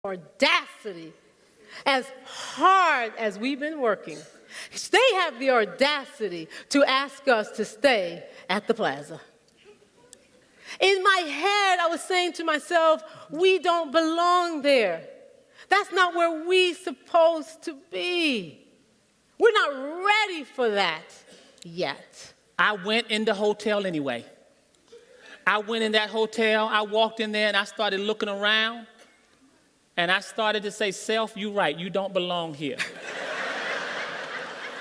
audacity, as hard as we've been working, they have the audacity to ask us to stay at the plaza. In my head, I was saying to myself, we don't belong there. That's not where we're supposed to be. We're not ready for that yet. I went in the hotel anyway. I went in that hotel, I walked in there and I started looking around and I started to say, self, you're right, you don't belong here.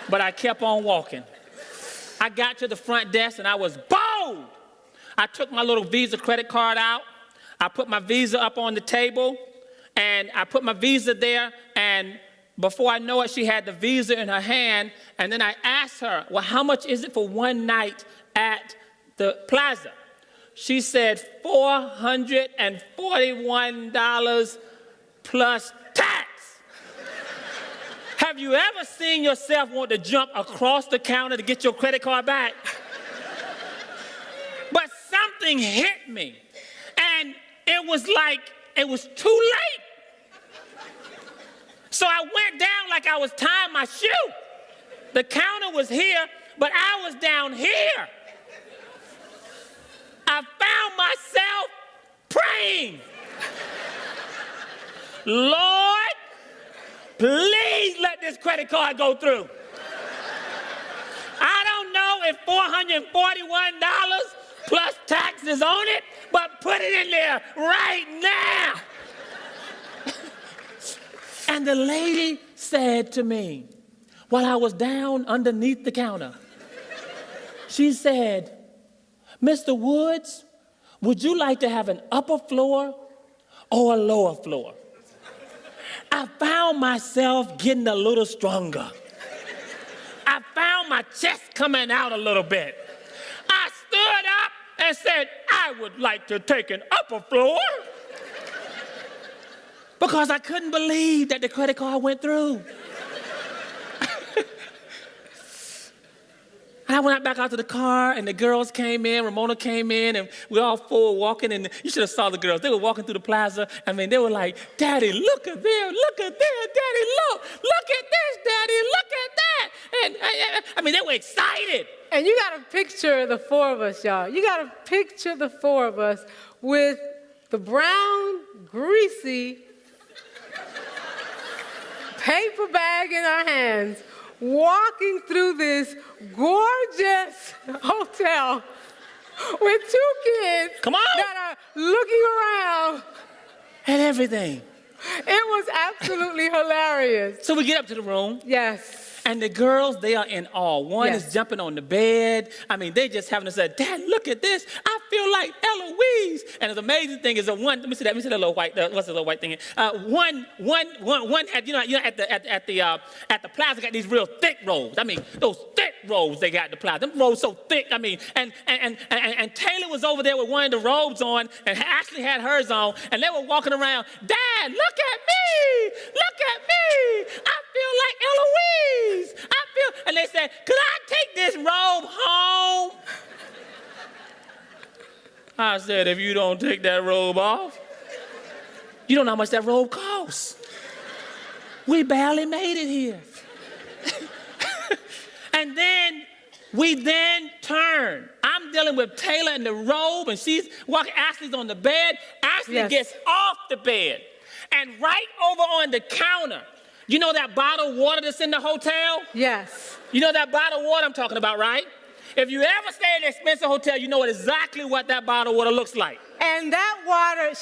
But I kept on walking. I got to the front desk and I was bold. I took my little Visa credit card out. I put my Visa up on the table and I put my Visa there, and before I know it, she had the Visa in her hand, and then I asked her, well, how much is it for one night at the plaza? She said $441 plus tax. Have you ever seen yourself want to jump across the counter to get your credit card back? But something hit me, and it was like it was too late. So I went down like I was tying my shoe. The counter was here, but I was down here. I found myself praying. Lord, please let this credit card go through. I don't know if $441 plus taxes on it, but put it in there right now. And the lady said to me, while I was down underneath the counter, she said, Mr. Woods, would you like to have an upper floor or a lower floor? I found myself getting a little stronger. I found my chest coming out a little bit. I stood up and said, I would like to take an upper floor. Because I couldn't believe that the credit card went through. And I went back out to the car, and the girls came in, Ramona came in, and we all four were walking, and you should have saw the girls. They were walking through the plaza. I mean, they were like, Daddy, look at them, look at them, Daddy, look at this, Daddy, look at that. And I mean, they were excited. And you got to picture the four of us, y'all. You got to picture the four of us with the brown, greasy paper bag in our hands, walking through this gorgeous hotel with two kids that are looking around. And everything. It was absolutely hilarious. So we get up to the room. Yes. And the girls, they are in awe. One is jumping on the bed. I mean, they just having to say, Dad, look at this. I feel like Eloise. And the amazing thing is let me see that little white, what's the little white thing? One had, at the plaza got these real thick robes. I mean, those thick robes they got at the plaza. Them robes so thick, I mean, and Taylor was over there with one of the robes on and actually had hers on, and they were walking around, Dad, look at me. Look at me. I feel like Eloise. And they said, could I take this robe home? I said, if you don't take that robe off, you don't know how much that robe costs. We barely made it here. And then we turn. I'm dealing with Taylor in the robe, and she's walking. Ashley's on the bed. Ashley gets off the bed. And right over on the counter, you know that bottled water that's in the hotel? Yes. You know that bottled water I'm talking about, right? If you ever stay in an expensive hotel, you know exactly what that bottled water looks like. And that water,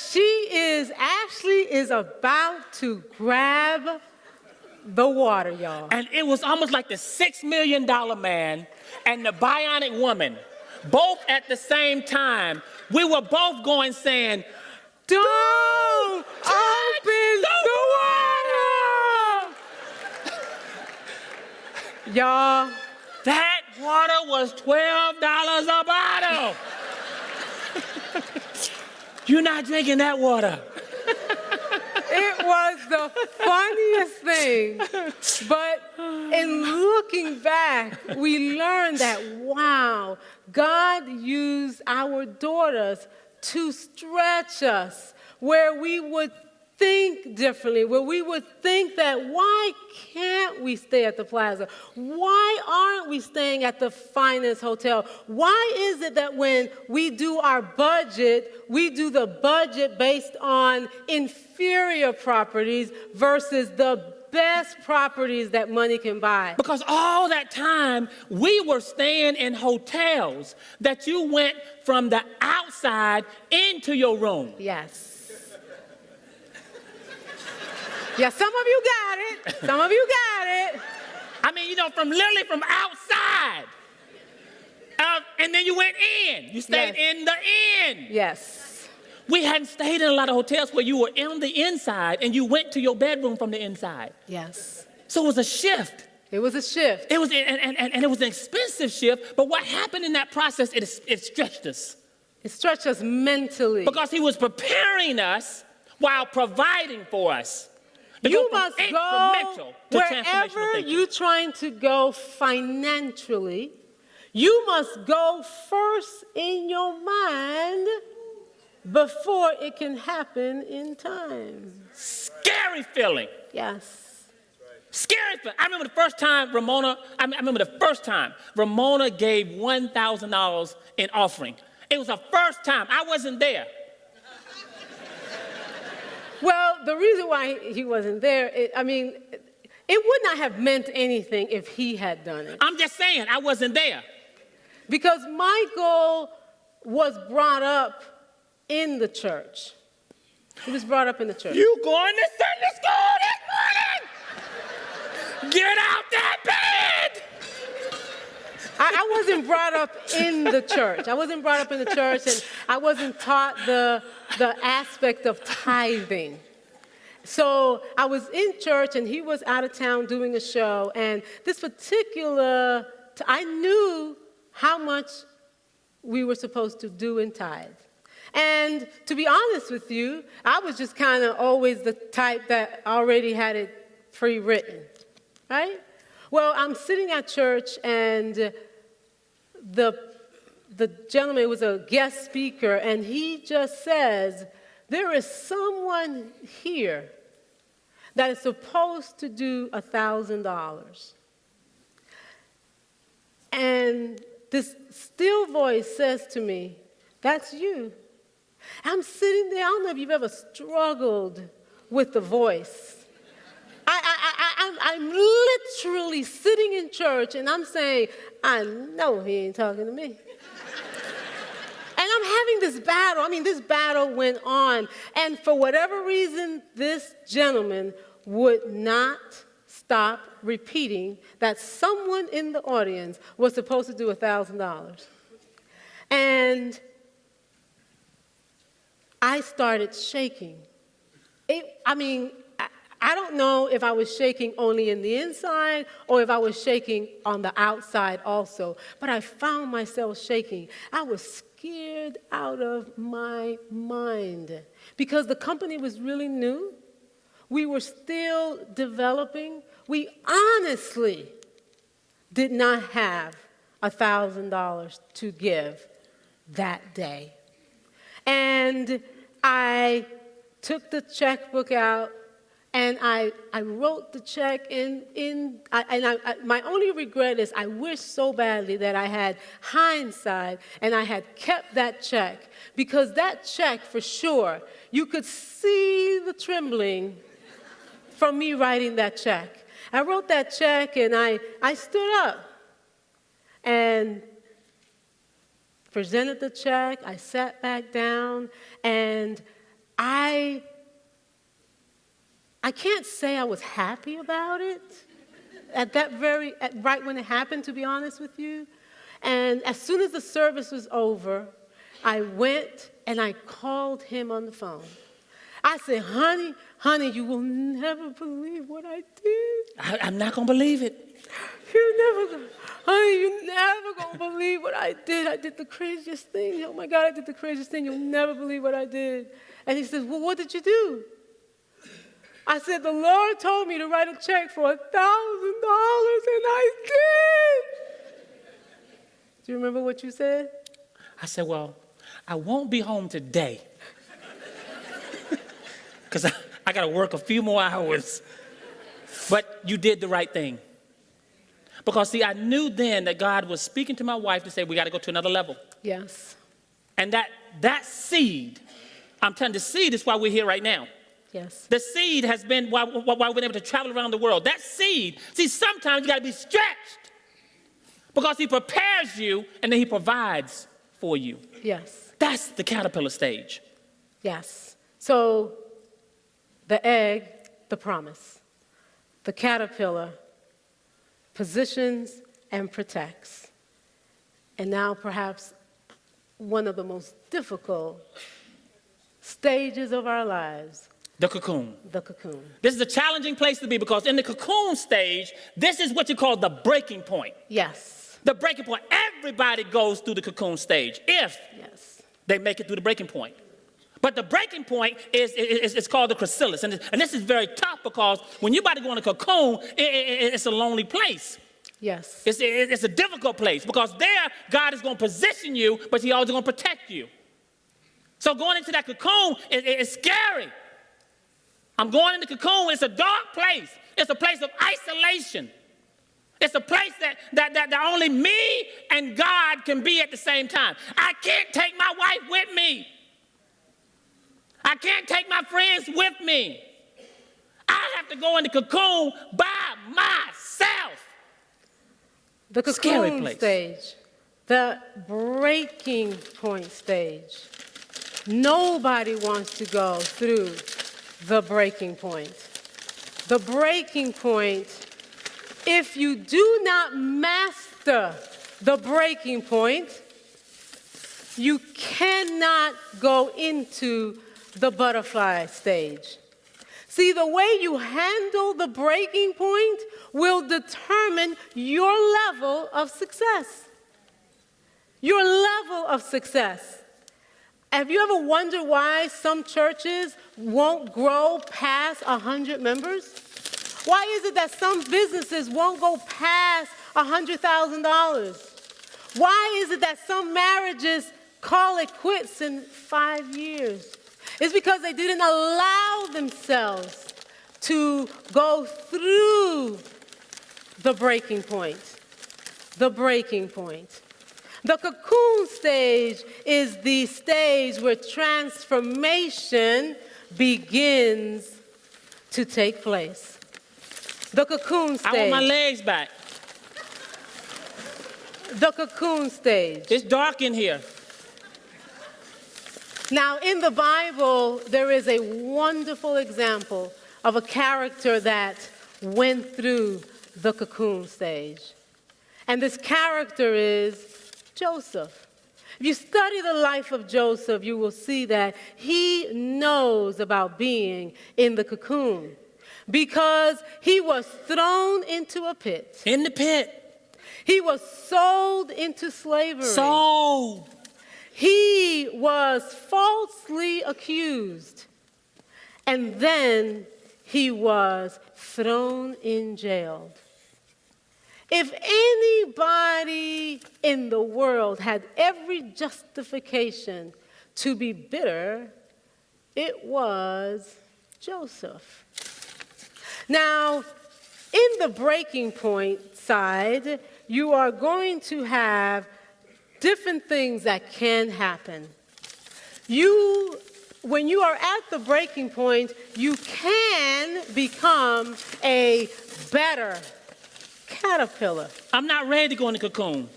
Ashley is about to grab the water, y'all. And it was almost like the $6 million man and the bionic woman, both at the same time. We were both going saying, don't open the water! Y'all, that water was $12 a bottle. You're not drinking that water. It was the funniest thing. But in looking back, we learned that, wow, God used our daughters to stretch us where we would think differently, where we would think that why can't we stay at the plaza? Why aren't we staying at the finest hotel? Why is it that when we do our budget, we do the budget based on inferior properties versus the best properties that money can buy? Because all that time, we were staying in hotels that you went from the outside into your room. Yes. Yeah, some of you got it. Some of you got it. I mean, from literally from outside. And then you went in. You stayed in the inn. Yes. We hadn't stayed in a lot of hotels where you were on the inside and you went to your bedroom from the inside. Yes. So it was a shift. It was a shift. It was, and it was an expensive shift, but what happened in that process, it stretched us. It stretched us mentally. Because he was preparing us while providing for us. You must go wherever you're trying to go financially. You must go first in your mind before it can happen in time. Scary feeling. Yes. Scary feeling. I remember the first time Ramona gave $1,000 in offering. It was the first time. I wasn't there. Well, the reason why he wasn't there, it would not have meant anything if he had done it. I'm just saying, I wasn't there. Because Michael was brought up in the church. He was brought up in the church. You going to Sunday school this morning? Get out that bed! I wasn't brought up in the church. I wasn't brought up in the church, and I wasn't taught the aspect of tithing. So I was in church, and he was out of town doing a show, and this particular, I knew how much we were supposed to do in tithe. And to be honest with you, I was just kind of always the type that already had it pre-written, right? Well, I'm sitting at church, and the gentleman was a guest speaker, and he just says, there is someone here that is supposed to do $1,000. And this still voice says to me, that's you. I'm sitting there, I don't know if you've ever struggled with the voice. I'm literally sitting in church and I'm saying, I know he ain't talking to me. And I'm having this battle. This battle went on. And for whatever reason, this gentleman would not stop repeating that someone in the audience was supposed to do $1,000. And I started shaking. I don't know if I was shaking only in the inside or if I was shaking on the outside also, but I found myself shaking. I was scared out of my mind because the company was really new. We were still developing. We honestly did not have $1,000 to give that day. And I took the checkbook out and I wrote the check my only regret is I wish so badly that I had hindsight and I had kept that check, because that check for sure, you could see the trembling from me writing that check. I wrote that check and I stood up and presented the check. I sat back down and I can't say I was happy about it right when it happened, to be honest with you. And as soon as the service was over, I went and I called him on the phone. I said, honey, you will never believe what I did. I'm not going to believe it. You're never going to believe what I did. I did the craziest thing. Oh, my God, I did the craziest thing. You'll never believe what I did. And he says, well, what did you do? I said, the Lord told me to write a check for $1,000, and I did. Do you remember what you said? I said, well, I won't be home today because I got to work a few more hours. But you did the right thing. Because, see, I knew then that God was speaking to my wife to say, we got to go to another level. Yes. And that seed, I'm telling you, the seed is why we're here right now. Yes. The seed has been why we've been able to travel around the world. That seed, see, sometimes you got to be stretched because he prepares you and then he provides for you. Yes. That's the caterpillar stage. Yes. So the egg, the promise. The caterpillar positions and protects. And now perhaps one of the most difficult stages of our lives. The cocoon. The cocoon. This is a challenging place to be because in the cocoon stage, this is what you call the breaking point. Yes. The breaking point. Everybody goes through the cocoon stage if they make it through the breaking point. But the breaking point is called the chrysalis. And this is very tough because when you're about to go in a cocoon, it's a lonely place. Yes. It's a difficult place because there God is going to position you, but he's always going to protect you. So going into that cocoon is scary. I'm going in the cocoon. It's a dark place. It's a place of isolation. It's a place that only me and God can be at the same time. I can't take my wife with me. I can't take my friends with me. I have to go in the cocoon by myself. The cocoon stage, the breaking point stage. Nobody wants to go through the breaking point. The breaking point, if you do not master the breaking point, you cannot go into the butterfly stage. See, the way you handle the breaking point will determine your level of success. Your level of success. Have you ever wondered why some churches won't grow past 100 members? Why is it that some businesses won't go past $100,000? Why is it that some marriages call it quits in 5 years? It's because they didn't allow themselves to go through the breaking point. The breaking point. The cocoon stage is the stage where transformation begins to take place. The cocoon stage. I want my legs back. The cocoon stage. It's dark in here. Now, in the Bible, there is a wonderful example of a character that went through the cocoon stage. And this character is Joseph. If you study the life of Joseph, you will see that he knows about being in the cocoon because he was thrown into a pit. In the pit. He was sold into slavery. Sold. He was falsely accused. And then he was thrown in jail. If anybody in the world had every justification to be bitter, it was Joseph. Now, in the breaking point side, you are going to have different things that can happen. When you are at the breaking point, you can become a better caterpillar. I'm not ready to go in the cocoon.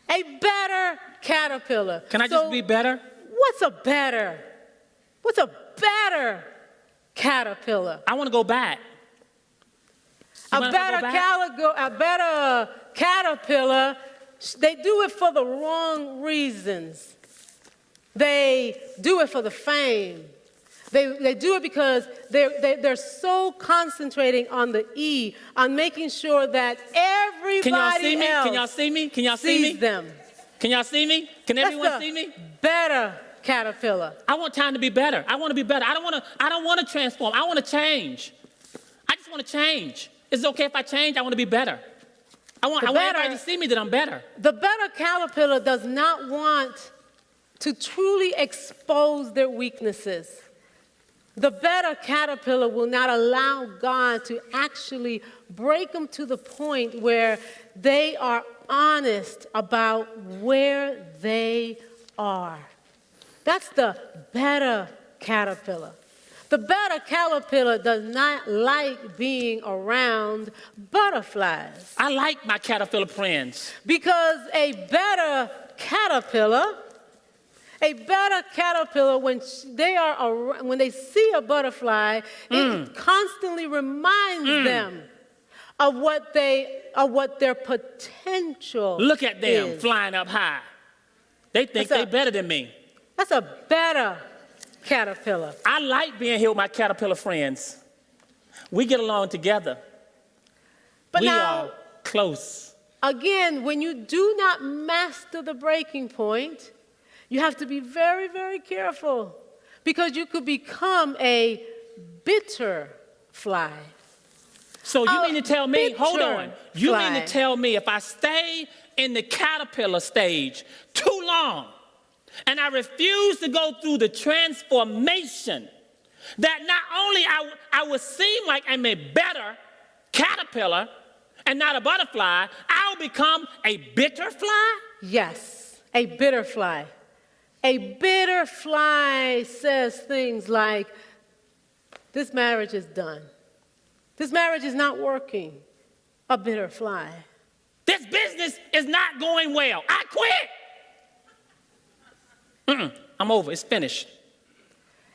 A better caterpillar. Can I just be better? What's a better caterpillar? I want to go back. A better caterpillar, they do it for the wrong reasons. They do it for the fame. They do it because they're so concentrating on the E, on making sure that everybody else Can y'all see me? Can y'all see see me? them. Can y'all see me? Can everyone see me? Better caterpillar. I want time to be better. I want to be better. I don't want to transform. I want to change. I just want to change. Is it okay if I change? I want to be better. I want everybody to see me that I'm better. The better caterpillar does not want to truly expose their weaknesses. The better caterpillar will not allow God to actually break them to the point where they are honest about where they are. That's the better caterpillar. The better caterpillar does not like being around butterflies. I like my caterpillar friends. Because a better caterpillar, when they see a butterfly, it constantly reminds them of what their potential is. Look at them flying up high. They think they're better than me. That's a better caterpillar. I like being here with my caterpillar friends. We get along together. But we now, are close. Again, when you do not master the breaking point, you have to be very, very careful, because you could become a bitter fly. So you mean to tell me, hold bitter on, you fly. mean to tell me if I stay in the caterpillar stage too long and I refuse to go through the transformation, that not only I will seem like I'm a better caterpillar and not a butterfly, I'll become a bitter fly? Yes, a bitter fly. A bitter fly says things like, this marriage is done. This marriage is not working. A bitter fly. This business is not going well. I quit. I'm over. It's finished.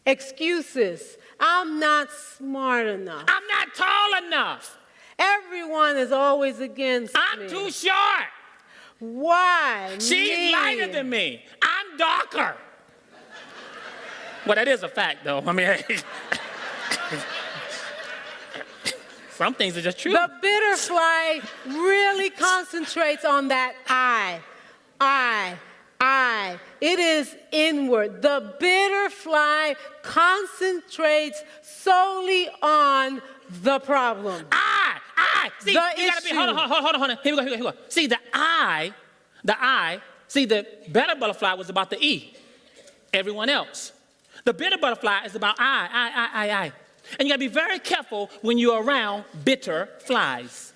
Excuses. I'm not smart enough. I'm not tall enough. Everyone is always against me. I'm too short. Why? She's lighter than me. I'm darker. Well, that is a fact, though. I mean, some things are just true. The bitter fly really concentrates on that I. It is inward. The bitter fly concentrates solely on the problem. See, you gotta be, hold on. Here we go. See, the better butterfly was about the E. Everyone else. The bitter butterfly is about I. And you gotta be very careful when you're around bitter flies.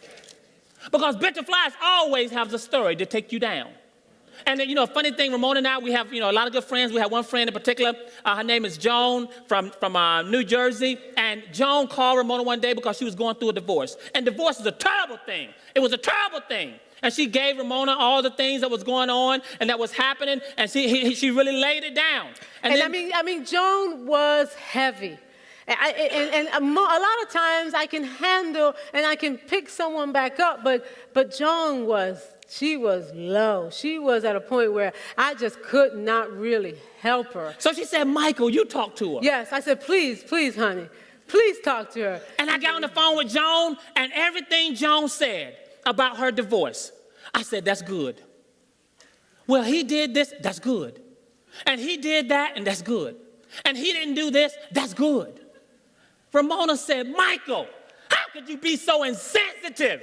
Because bitter flies always have a story to take you down. And a funny thing, Ramona and I, we have, a lot of good friends. We have one friend in particular. Her name is Joan from New Jersey. And Joan called Ramona one day because she was going through a divorce. And divorce is a terrible thing. It was a terrible thing. And she gave Ramona all the things that was going on and that was happening. And she really laid it down. And then, Joan was heavy. And a lot of times I can handle and I can pick someone back up. But Joan was low. She was at a point where I just could not really help her. So she said, Michael, you talk to her. Yes, I said, please, honey, please talk to her. And I got on the phone with Joan, and everything Joan said about her divorce, I said, that's good. Well, he did this, that's good. And he did that, and that's good. And he didn't do this, that's good. Ramona said, Michael, how could you be so insensitive?